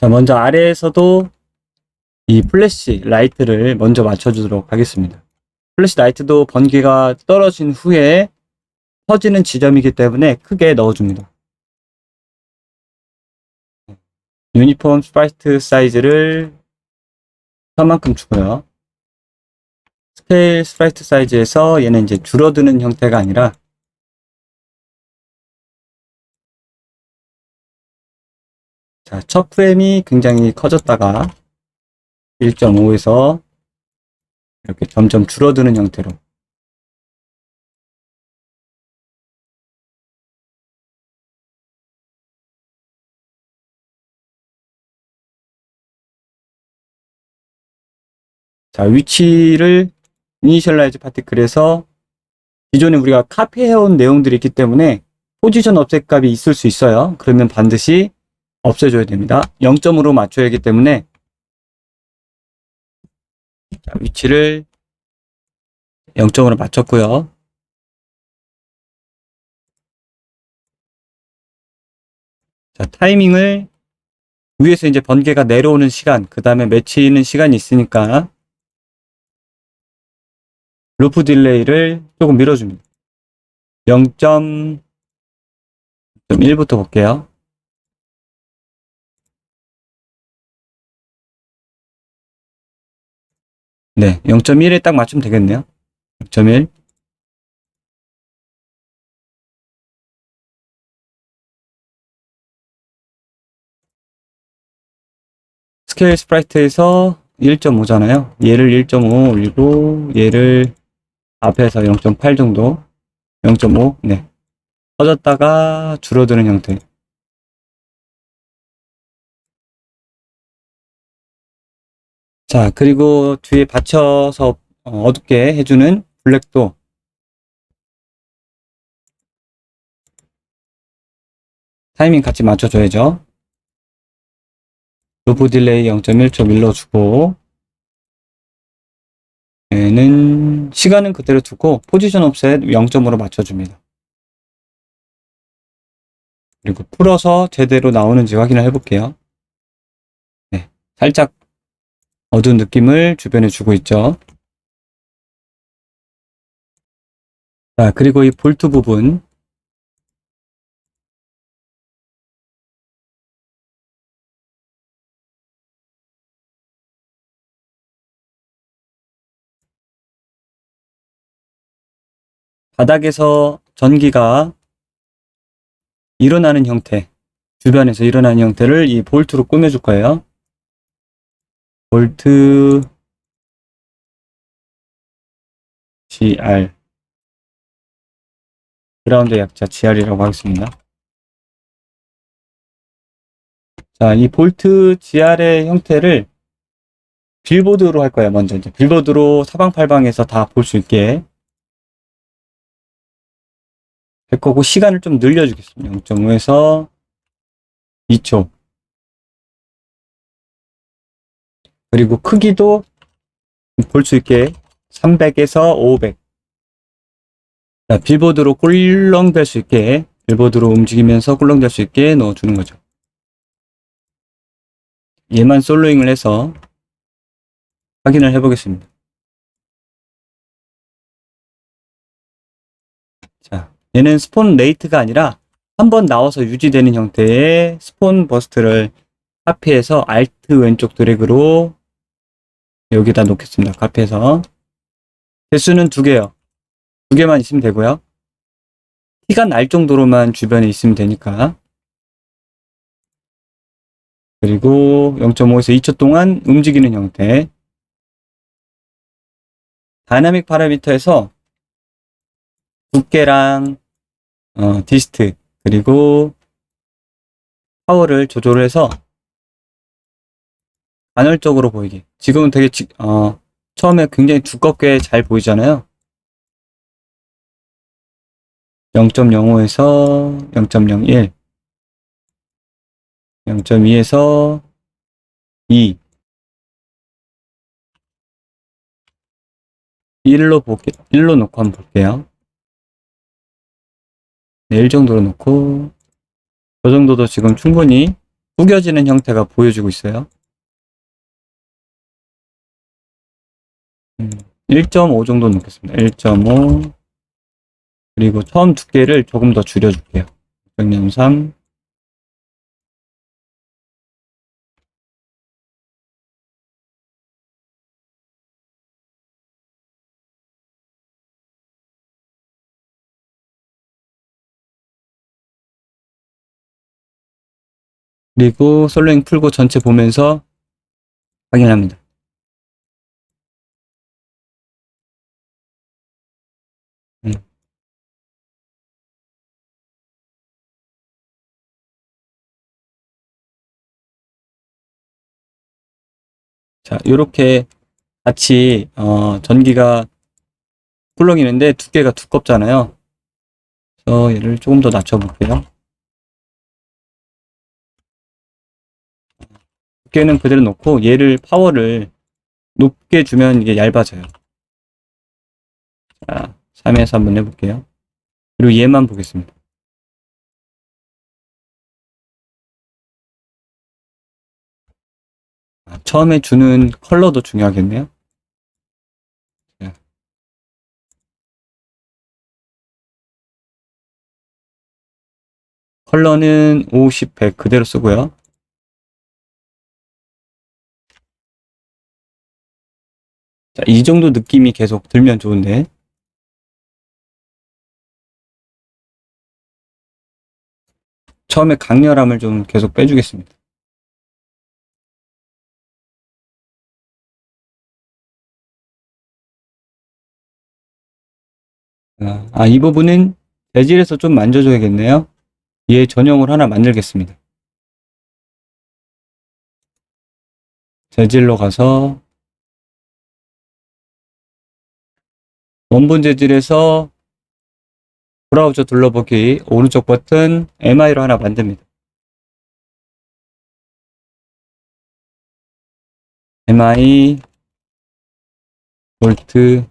자, 먼저 아래에서도 이 플래시 라이트를 먼저 맞춰주도록 하겠습니다. 플래시 라이트도 번개가 떨어진 후에 터지는 지점이기 때문에 크게 넣어줍니다. 유니폼 스프라이트 사이즈를 3만큼 주고요. 스케일 스프라이트 사이즈에서 얘는 이제 줄어드는 형태가 아니라 자, 첫 프레임이 굉장히 커졌다가 1.5에서 이렇게 점점 줄어드는 형태로 자, 위치를 이니셜라이즈 파티클에서 기존에 우리가 카피해온 내용들이 있기 때문에 포지션 offset 값이 있을 수 있어요. 그러면 반드시 없애줘야 됩니다. 0점으로 맞춰야 하기 때문에 자, 위치를 0점으로 맞췄고요. 자, 타이밍을 위에서 이제 번개가 내려오는 시간, 그 다음에 맺히는 시간이 있으니까 루프 딜레이를 조금 밀어줍니다. 0.1부터 볼게요. 네, 0.1에 딱 맞추면 되겠네요. 0.1. 스케일 스프라이트에서 1.5잖아요. 얘를 1.5 올리고 얘를 앞에서 0.8 정도, 0.5, 네. 터졌다가 줄어드는 형태. 자, 그리고 뒤에 받쳐서 어둡게 해주는 블랙도 타이밍 같이 맞춰줘야죠. 루프 딜레이 0.1초 밀어주고 얘는 시간은 그대로 두고 포지션 옵셋 0점으로 맞춰줍니다. 그리고 풀어서 제대로 나오는지 확인을 해볼게요. 네, 살짝 어두운 느낌을 주변에 주고 있죠. 자, 그리고 이 볼트 부분 바닥에서 전기가 일어나는 형태, 주변에서 일어나는 형태를 이 볼트로 꾸며줄 거예요. 볼트 GR 그라운드 약자 GR이라고 하겠습니다. 자, 이 볼트 GR의 형태를 빌보드로 할 거예요. 먼저 이제 빌보드로 사방팔방에서 다 볼 수 있게 할 거고 시간을 좀 늘려주겠습니다. 0.5에서 2초. 그리고 크기도 볼 수 있게 300에서 500. 자, 빌보드로 꿀렁댈 수 있게 빌보드로 움직이면서 꿀렁댈 수 있게 넣어주는 거죠. 얘만 솔로잉을 해서 확인을 해보겠습니다. 자, 얘는 스폰 레이트가 아니라 한번 나와서 유지되는 형태의 스폰 버스트를 카피해서 알트 왼쪽 드래그로 여기다 놓겠습니다. 카피해서 개수는 2개요. 2개만 있으면 되고요. 티가 날 정도로만 주변에 있으면 되니까. 그리고 0.5에서 2초 동안 움직이는 형태. 다이나믹 파라미터에서 두께랑 디스트 그리고 파워를 조절해서 간헐적으로 보이게. 지금은 되게 처음에 굉장히 두껍게 잘 보이잖아요. 0.05에서 0.01, 0.2에서 2, 1로 놓고 한번 볼게요. 네, 1 정도로 놓고 저 정도도 지금 충분히 구겨지는 형태가 보여지고 있어요. 1.5 정도 넣겠습니다. 1.5. 그리고 처음 두께를 조금 더 줄여줄게요. 0.3. 그리고 솔로잉 풀고 전체 보면서 확인합니다. 음. 자, 이렇게 같이 전기가 꿀렁이는데 두께가 두껍잖아요. 그래서 얘를 조금 더 낮춰볼게요. 두께는 그대로 놓고 얘를 파워를 높게 주면 이게 얇아져요. 자, 3에서 한번 해볼게요. 그리고 얘만 보겠습니다. 처음에 주는 컬러도 중요하겠네요. 자, 컬러는 50, 100 그대로 쓰고요. 자, 이 정도 느낌이 계속 들면 좋은데, 처음에 강렬함을 좀 계속 빼주겠습니다. 이 부분은 재질에서 좀 만져줘야겠네요. 얘 전용을 하나 만들겠습니다. 재질로 가서 원본 재질에서 브라우저 둘러보기 오른쪽 버튼 MI로 하나 만듭니다. MI 볼트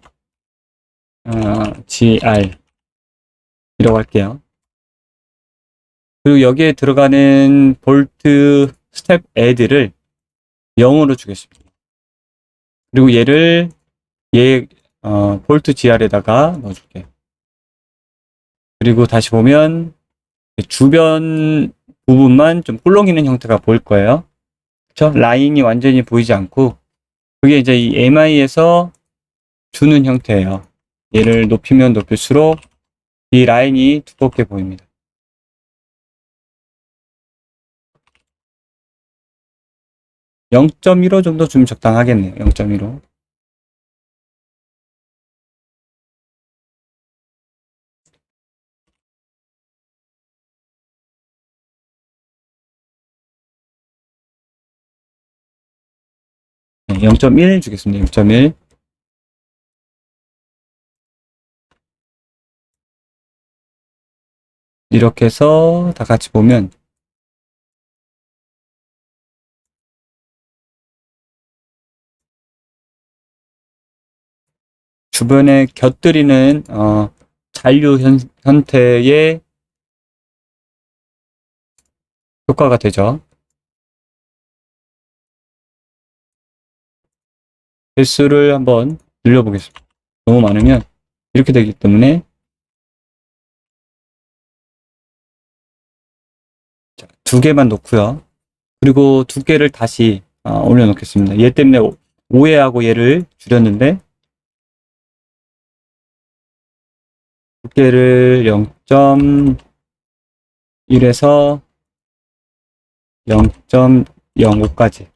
GR 이라고 할게요. 그리고 여기에 들어가는 볼트 스텝 애드를 0으로 주겠습니다. 그리고 얘를 볼트 GR에다가 넣어줄게요. 그리고 다시 보면 주변 부분만 좀 꿀렁이는 형태가 보일 거예요. 그쵸? 라인이 완전히 보이지 않고 그게 이제 이 MI에서 주는 형태예요. 얘를 높이면 높일수록 이 라인이 두껍게 보입니다. 0.15 정도 주면 적당하겠네요. 0.15. 네, 0.1 주겠습니다. 0.1. 이렇게 해서 다 같이 보면 주변에 곁들이는 잔류 형태의 효과가 되죠. 개수를 한번 늘려보겠습니다. 너무 많으면 이렇게 되기 때문에 두 개만 놓고요. 그리고 두 개를 다시 올려놓겠습니다. 얘 때문에 오해하고 얘를 줄였는데 두께를 0.1에서 0.05까지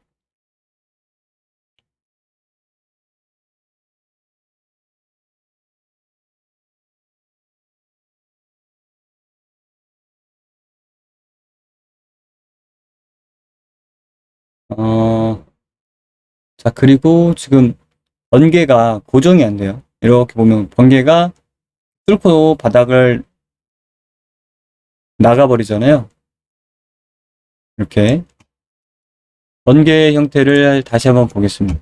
자, 그리고 지금 번개가 고정이 안 돼요. 이렇게 보면 번개가 뚫고 바닥을 나가버리잖아요. 이렇게 번개 형태를 다시 한번 보겠습니다.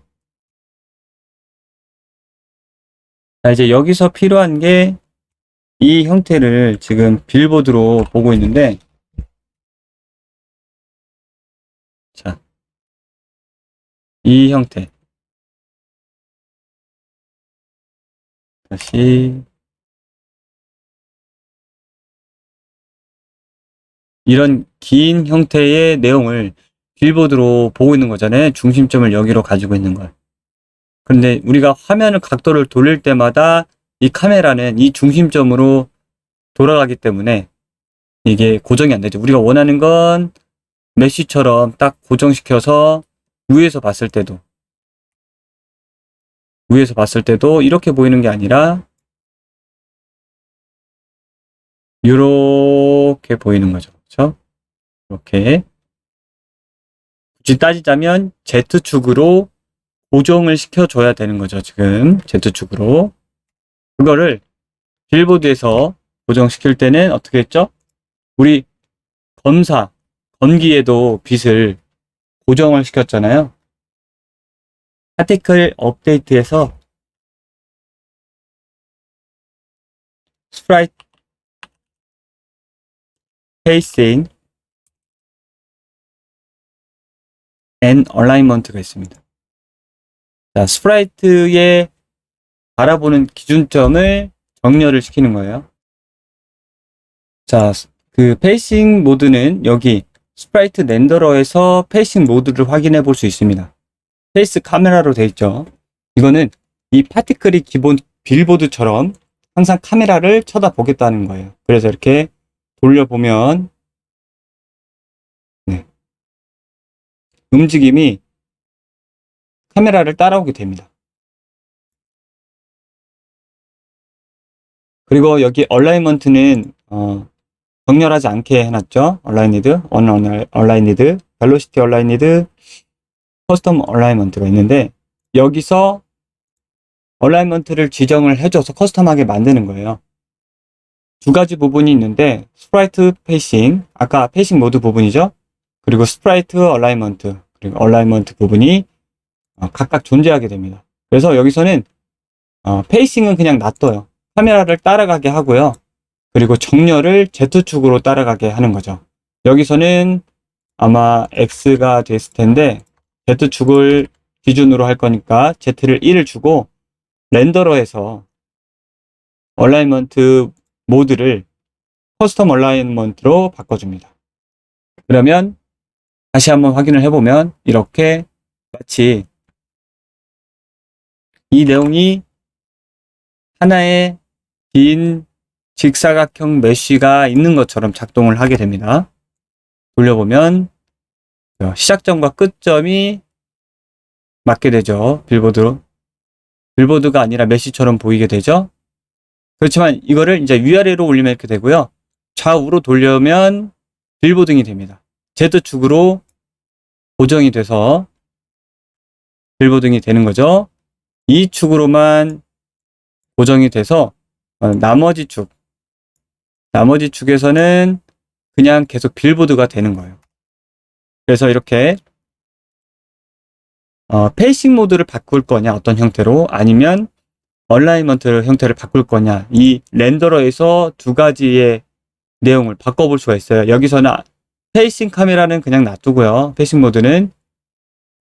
자, 이제 여기서 필요한 게 이 형태를 지금 빌보드로 보고 있는데 자, 이 형태. 다시 이런 긴 형태의 내용을 빌보드로 보고 있는 거잖아요. 중심점을 여기로 가지고 있는 걸. 그런데 우리가 화면을 각도를 돌릴 때마다 이 카메라는 이 중심점으로 돌아가기 때문에 이게 고정이 안 되죠. 우리가 원하는 건 메쉬처럼 딱 고정시켜서 위에서 봤을 때도 이렇게 보이는 게 아니라 이렇게 보이는 거죠. 그렇죠? 이렇게 굳이 따지자면 Z축으로 고정을 시켜줘야 되는 거죠. 지금 Z축으로 그거를 빌보드에서 고정시킬 때는 어떻게 했죠? 우리 건기에도 빛을 고정을 시켰잖아요. 파티클 업데이트에서 스프라이트 페이싱 앤 얼라이먼트가 있습니다. 자, 스프라이트의 바라보는 기준점을 정렬을 시키는 거예요. 자, 그 페이싱 모드는 여기 스프라이트 렌더러에서 페이싱 모드를 확인해 볼 수 있습니다. 페이스 카메라로 되어 있죠. 이거는 이 파티클이 기본 빌보드처럼 항상 카메라를 쳐다보겠다는 거예요. 그래서 이렇게 돌려보면 움직임이 카메라를 따라오게 됩니다. 그리고 여기 얼라이먼트는 정렬하지 않게 해놨죠. 얼라이니드, 얼라이니드, 벨로시티 얼라이니드, 커스텀 얼라이먼트가 있는데 여기서 얼라이먼트를 지정을 해줘서 커스텀하게 만드는 거예요. 두 가지 부분이 있는데 스프라이트 페이싱, 아까 페이싱 모드 부분이죠. 그리고 스프라이트 얼라이먼트, 그리고 얼라이먼트 부분이 각각 존재하게 됩니다. 그래서 여기서는 페이싱은 그냥 놔둬요. 카메라를 따라가게 하고요. 그리고 정렬을 Z축으로 따라가게 하는 거죠. 여기서는 아마 X가 됐을 텐데 Z축을 기준으로 할 거니까 Z를 1을 주고 렌더러에서 얼라이먼트 모드를 커스텀 얼라이먼트로 바꿔줍니다. 그러면 다시 한번 확인을 해보면 이렇게 마치 이 내용이 하나의 긴 직사각형 메쉬가 있는 것처럼 작동을 하게 됩니다. 돌려보면 시작점과 끝점이 맞게 되죠. 빌보드가 아니라 메쉬처럼 보이게 되죠. 그렇지만 이거를 이제 위아래로 올리면 이렇게 되고요. 좌우로 돌려면 빌보딩이 됩니다. Z축으로 고정이 돼서 빌보딩이 되는 거죠. 이 축으로만 고정이 돼서 나머지 축에서는 그냥 계속 빌보드가 되는 거예요. 그래서 이렇게 페이싱 모드를 바꿀 거냐, 어떤 형태로, 아니면 얼라이먼트 형태를 바꿀 거냐, 이 렌더러에서 두 가지의 내용을 바꿔볼 수가 있어요. 여기서는 페이싱 카메라는 그냥 놔두고요. 페이싱 모드는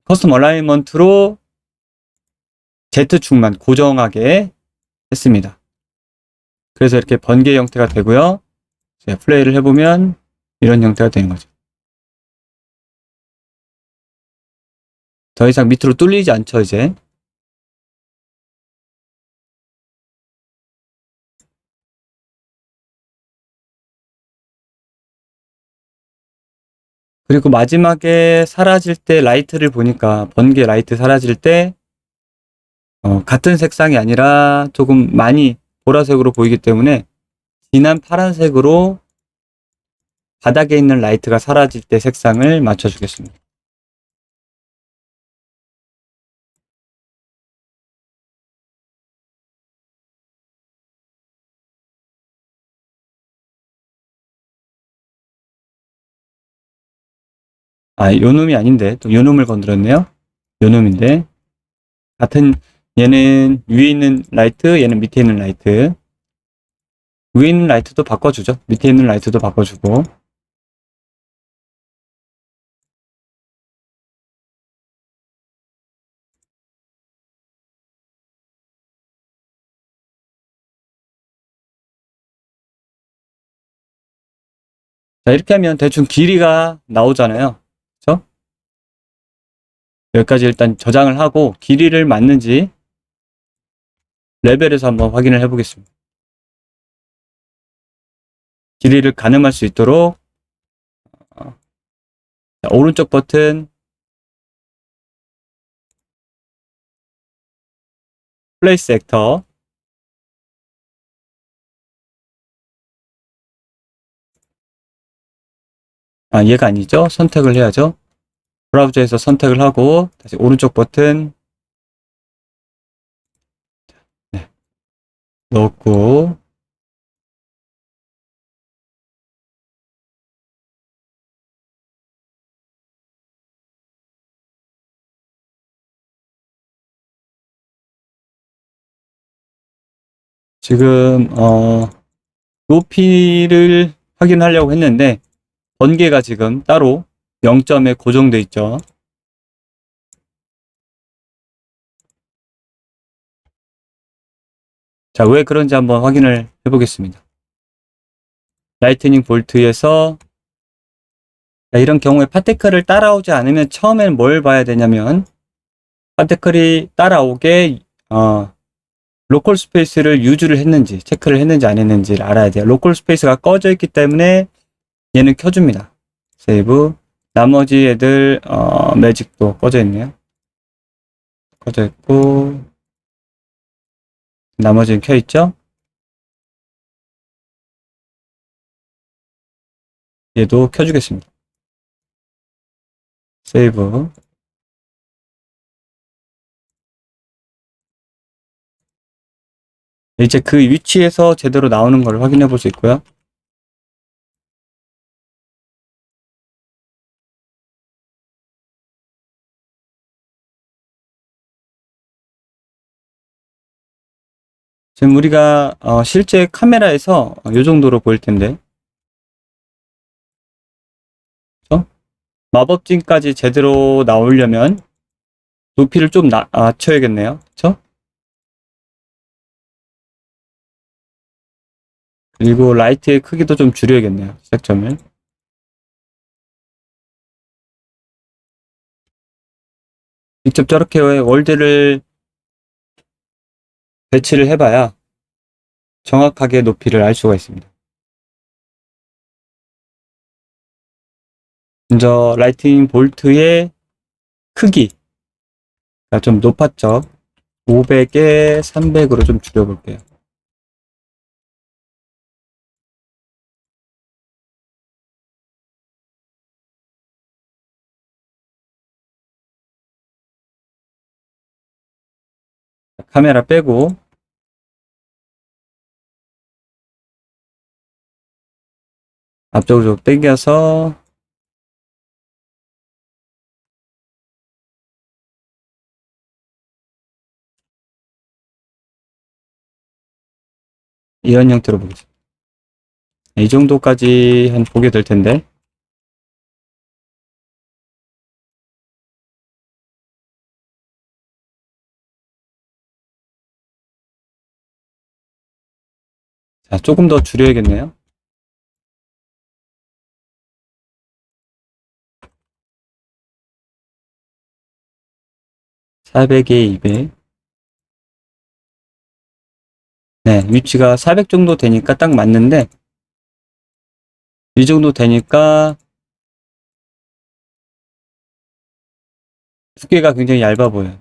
커스텀 얼라이먼트로 Z축만 고정하게 했습니다. 그래서 이렇게 번개 형태가 되고요. 플레이를 해보면 이런 형태가 되는 거죠. 더 이상 밑으로 뚫리지 않죠, 이제. 그리고 마지막에 사라질 때 라이트를 보니까 번개 라이트 사라질 때 같은 색상이 아니라 조금 많이 보라색으로 보이기 때문에 진한 파란색으로 바닥에 있는 라이트가 사라질 때 색상을 맞춰주겠습니다. 요 놈이 아닌데 또 요 놈을 건드렸네요. 요 놈인데 같은 얘는 위에 있는 라이트, 얘는 밑에 있는 라이트. 위에 있는 라이트도 바꿔주죠. 밑에 있는 라이트도 바꿔주고. 자, 이렇게 하면 대충 길이가 나오잖아요. 그렇죠? 여기까지 일단 저장을 하고 길이를 맞는지 레벨에서 한번 확인을 해보겠습니다. 길이를 가늠할 수 있도록 자, 오른쪽 버튼 플레이스 액터 얘가 아니죠. 선택을 해야죠. 브라우저에서 선택을 하고 다시 오른쪽 버튼 네, 넣고 지금 높이를 확인하려고 했는데 번개가 지금 따로 0점에 고정돼 있죠. 자, 왜 그런지 한번 확인을 해보겠습니다. 라이트닝 볼트에서 이런 경우에 파티클을 따라오지 않으면 처음엔 뭘 봐야 되냐면 파티클이 따라오게 로컬 스페이스를 유지를 했는지 체크를 했는지 안 했는지를 알아야 돼요. 로컬 스페이스가 꺼져 있기 때문에 얘는 켜줍니다. 세이브. 나머지 애들 매직도 꺼져 있네요. 꺼져 있고 나머지는 켜 있죠. 얘도 켜주겠습니다. 세이브. 이제 그 위치에서 제대로 나오는 걸 확인해 볼 수 있고요. 지금 우리가 실제 카메라에서 이 정도로 보일 텐데, 그렇죠? 마법진까지 제대로 나오려면 높이를 좀 낮춰야겠네요. 그렇죠? 그리고 라이트의 크기도 좀 줄여야겠네요. 시작점을. 직접 저렇게 월드를 배치를 해봐야 정확하게 높이를 알 수가 있습니다. 먼저 라이트닝 볼트의 크기가 좀 높았죠. 500에 300으로 좀 줄여볼게요. 카메라 빼고 앞쪽으로 좀 당겨서 이런 형태로 보겠습니다. 이 정도까지 한 보게 될 텐데, 자, 조금 더 줄여야겠네요. (400에 200) 네, 위치가 400 정도 되니까 딱 맞는데 이 정도 되니까 두께가 굉장히 얇아 보여요.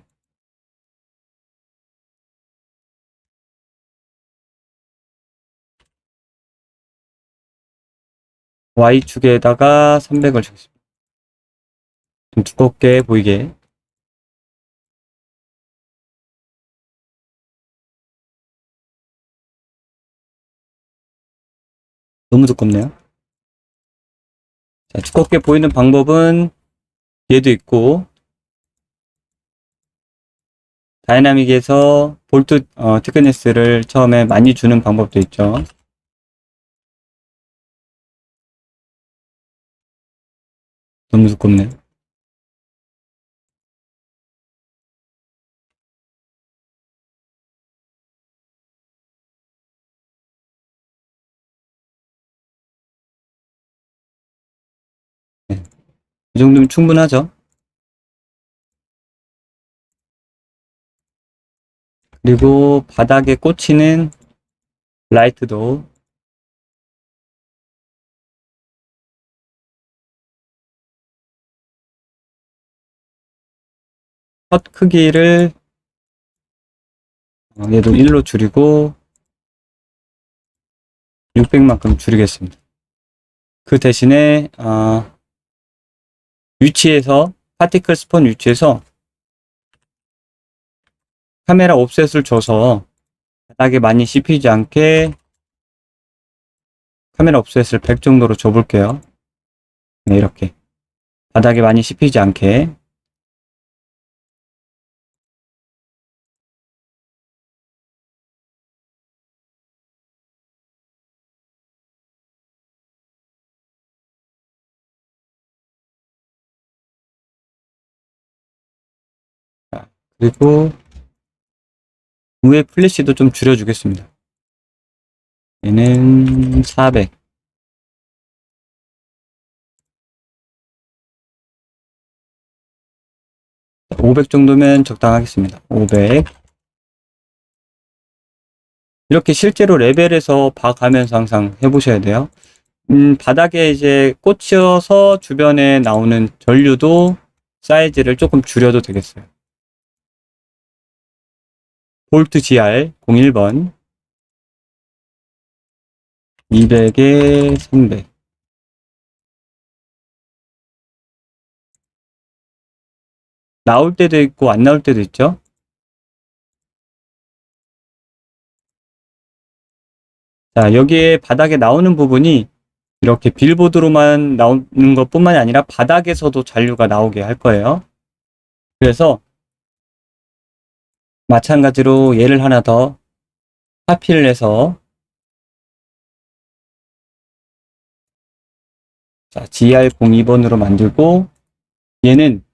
Y축에다가 300을 주겠습니다. 좀 두껍게 보이게. 너무 두껍네요. 자, 두껍게 보이는 방법은 얘도 있고, 다이나믹에서 볼트 티크니스를 처음에 많이 주는 방법도 있죠. 너무 두껍네요. 정도면 충분하죠. 그리고 바닥에 꽂히는 라이트도 컷 크기를 얘도 1로 줄이고 600만큼 줄이겠습니다. 그 대신에 위치에서 파티클 스폰 위치에서 카메라 옵셋을 줘서 바닥에 많이 씹히지 않게 카메라 옵셋을 100 정도로 줘볼게요. 네, 이렇게 바닥에 많이 씹히지 않게. 그리고 위에 플래시도 좀 줄여주겠습니다. 얘는 400. 500 정도면 적당하겠습니다. 500. 이렇게 실제로 레벨에서 봐가면서 항상 해보셔야 돼요. 바닥에 이제 꽂혀서 주변에 나오는 전류도 사이즈를 조금 줄여도 되겠어요. 볼트 GR 01번 200에 300. 나올 때도 있고 안 나올 때도 있죠. 자, 여기에 바닥에 나오는 부분이 이렇게 빌보드로만 나오는 것뿐만이 아니라 바닥에서도 잔류가 나오게 할 거예요. 그래서 마찬가지로 얘를 하나 더 카피를 해서 자, GR02번으로 만들고 얘는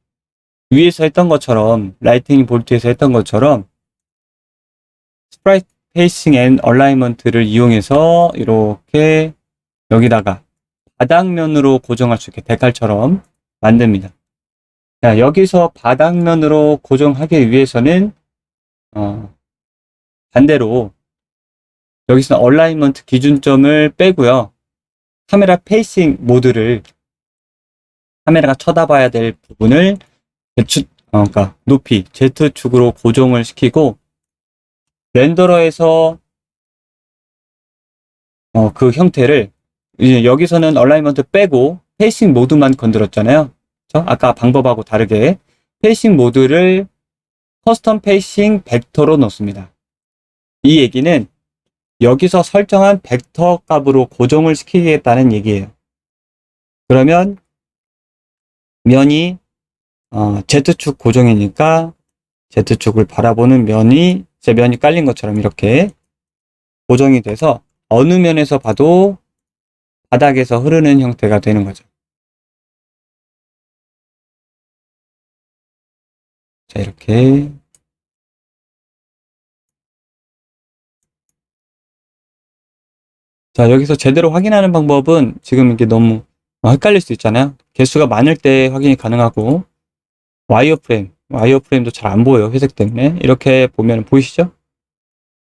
위에서 했던 것처럼 라이트닝 볼트에서 했던 것처럼 스프라이트 페이싱 앤 얼라이먼트를 이용해서 이렇게 여기다가 바닥면으로 고정할 수 있게 데칼처럼 만듭니다. 자, 여기서 바닥면으로 고정하기 위해서는 반대로 여기서 얼라이먼트 기준점을 빼고요. 카메라 페이싱 모드를 카메라가 쳐다봐야 될 부분을 그러니까 높이 Z축으로 고정을 시키고 렌더러에서 그 형태를 이제 여기서는 얼라이먼트 빼고 페이싱 모드만 건드렸잖아요. 그렇죠? 아까 방법하고 다르게 페이싱 모드를 커스텀 페이싱 벡터로 넣습니다. 이 얘기는 여기서 설정한 벡터 값으로 고정을 시키겠다는 얘기예요. 그러면 면이 Z축 고정이니까 Z축을 바라보는 면이 제 면이 깔린 것처럼 이렇게 고정이 돼서 어느 면에서 봐도 바닥에서 흐르는 형태가 되는 거죠. 자, 이렇게 자, 여기서 제대로 확인하는 방법은 지금 이게 너무 헷갈릴 수 있잖아요. 개수가 많을 때 확인이 가능하고 와이어프레임도 잘 안 보여요. 회색 때문에. 이렇게 보면 보이시죠?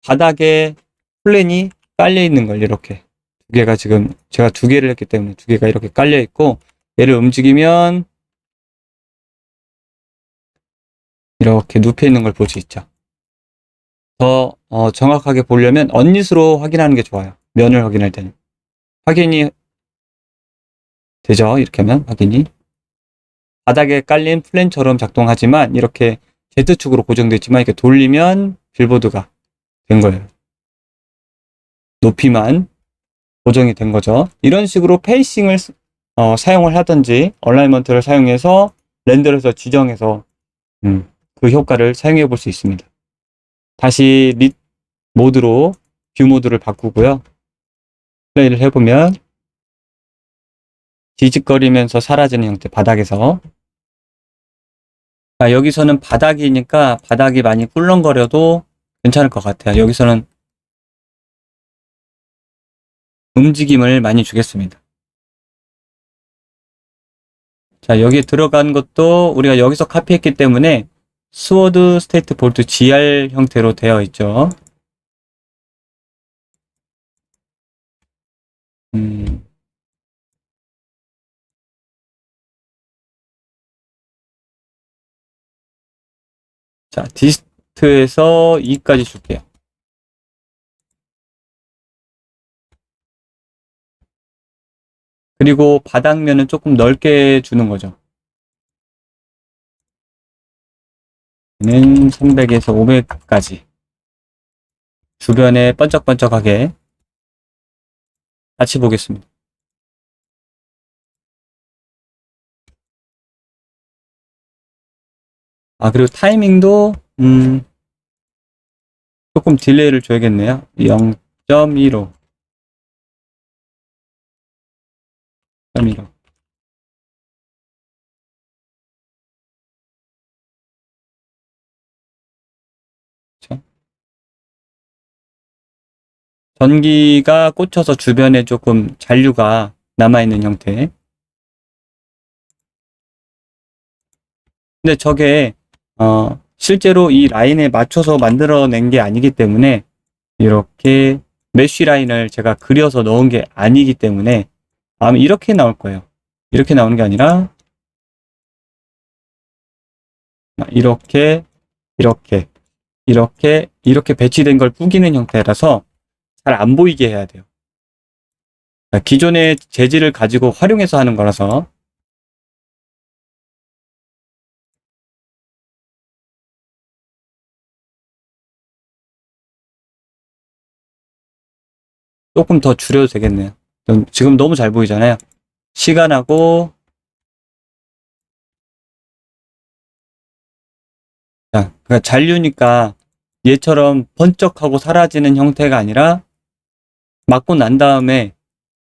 바닥에 플랜이 깔려 있는 걸 이렇게 두 개가 지금 제가 두 개를 했기 때문에 두 개가 이렇게 깔려 있고 얘를 움직이면 이렇게 눕혀 있는 걸 볼 수 있죠. 더 정확하게 보려면 언닛으로 확인하는 게 좋아요. 면을 확인할 때는. 확인이 되죠. 이렇게 하면 확인이. 바닥에 깔린 플랜처럼 작동하지만 이렇게 Z축으로 고정되어 있지만 이렇게 돌리면 빌보드가 된 거예요. 높이만 고정이 된 거죠. 이런 식으로 페이싱을 사용을 하든지 얼라이먼트를 사용해서 렌더에서 지정해서 그 효과를 사용해 볼 수 있습니다. 다시 릿 모드로 뷰 모드를 바꾸고요. 플레이를 해보면 뒤집거리면서 사라지는 형태 바닥에서 여기서는 바닥이니까 바닥이 많이 꿀렁거려도 괜찮을 것 같아요. 여기서는 움직임을 많이 주겠습니다. 자, 여기에 들어간 것도 우리가 여기서 카피했기 때문에 스워드 스테이트 볼트 GR 형태로 되어 있죠. 음, 자, 디스트에서 2까지 줄게요. 그리고 바닥면은 조금 넓게 주는 거죠. 는 300에서 500까지 주변에 번쩍번쩍하게 같이 보겠습니다. 아, 그리고 타이밍도 조금 딜레이를 줘야겠네요. 0.15. 0.15. 전기가 꽂혀서 주변에 조금 잔류가 남아있는 형태. 근데 저게 실제로 이 라인에 맞춰서 만들어낸 게 아니기 때문에 이렇게 메쉬 라인을 제가 그려서 넣은 게 아니기 때문에 아마 이렇게 나올 거예요. 이렇게 나오는 게 아니라 이렇게 이렇게 이렇게 배치된 걸 꾸기는 형태라서 잘 안 보이게 해야 돼요. 기존의 재질을 가지고 활용해서 하는 거라서 조금 더 줄여도 되겠네요. 지금 너무 잘 보이잖아요. 시간하고 자, 그러니까 잔류니까 얘처럼 번쩍하고 사라지는 형태가 아니라 맞고 난 다음에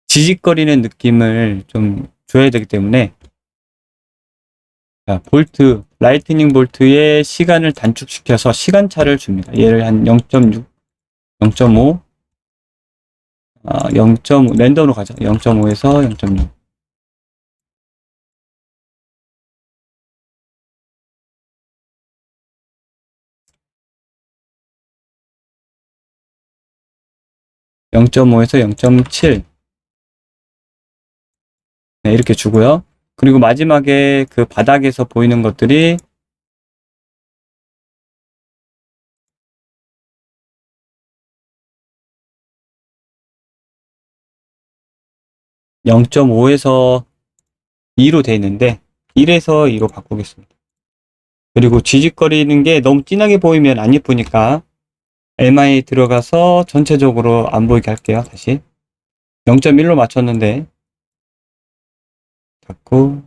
지직거리는 느낌을 좀 줘야 되기 때문에 자, 볼트, 라이트닝 볼트의 시간을 단축시켜서 시간차를 줍니다. 얘를 한 0.6, 0.5, 0.5, 랜덤으로 가자. 0.5에서 0.6. (0.5에서 0.7) 네, 이렇게 주고요. 그리고 마지막에 그 바닥에서 보이는 것들이 0.5에서 2로 돼 있는데 1에서 2로 바꾸겠습니다. 그리고 지직거리는 게 너무 진하게 보이면 안 예쁘니까 MI 들어가서 전체적으로 안 보이게 할게요. 다시 0.1로 맞췄는데 자꾸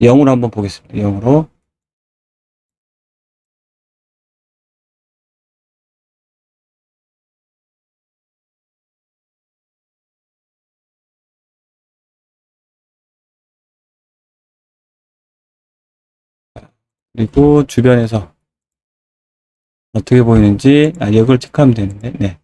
0으로 한번 보겠습니다. 0으로 그리고 주변에서 어떻게 보이는지 이걸 체크하면 되는데 네.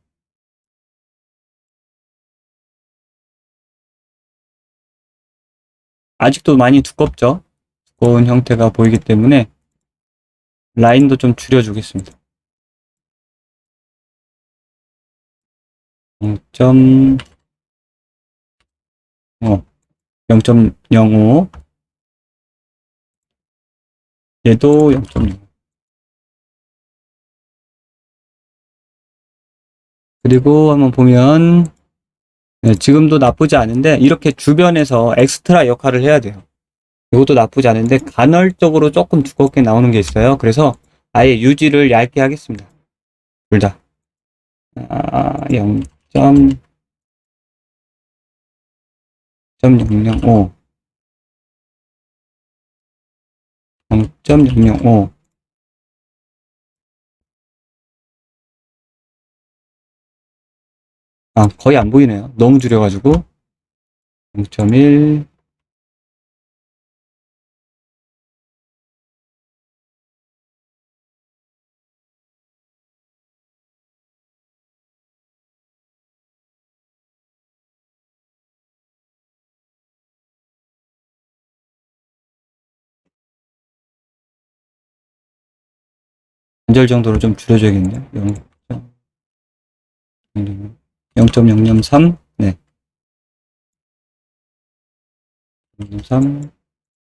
아직도 많이 두껍죠. 두꺼운 형태가 보이기 때문에 라인도 좀 줄여주겠습니다. 0.5 0.05 얘도 0.05 그리고 한번 보면 네, 지금도 나쁘지 않은데 이렇게 주변에서 엑스트라 역할을 해야 돼요. 이것도 나쁘지 않은데 간헐적으로 조금 두껍게 나오는 게 있어요. 그래서 아예 유지를 얇게 하겠습니다. 둘 다. 0.005 0.005 거의 안 보이네요. 너무 줄여가지고 0.1 관절 정도로 좀 줄여줘야겠네요. 0.003. 네. 0.3.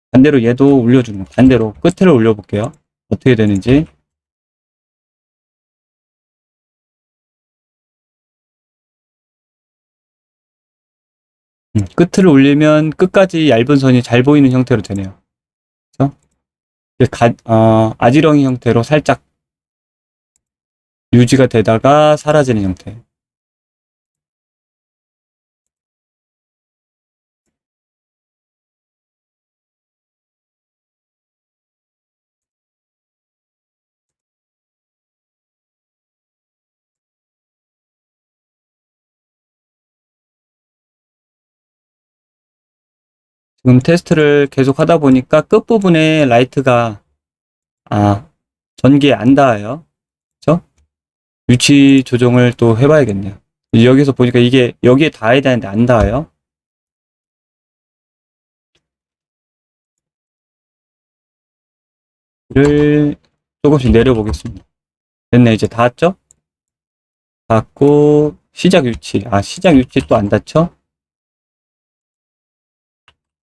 반대로 얘도 올려주는, 반대로 끝을 올려볼게요. 어떻게 되는지. 끝을 올리면 끝까지 얇은 선이 잘 보이는 형태로 되네요. 그래서 아지렁이 형태로 살짝 유지가 되다가 사라지는 형태. 지금 테스트를 계속 하다 보니까 끝부분에 라이트가 전기에 안 닿아요. 그렇죠? 위치 조정을 또 해봐야겠네요. 여기서 보니까 이게 여기에 닿아야 되는데 안 닿아요. 를 조금씩 내려보겠습니다. 됐네. 이제 닿았죠? 닿고 시작 위치. 시작 위치 또 안 닿죠?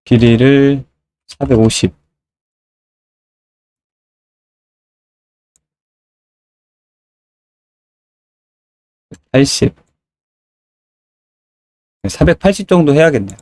길이를 450, 80, 480 정도 해야겠네요.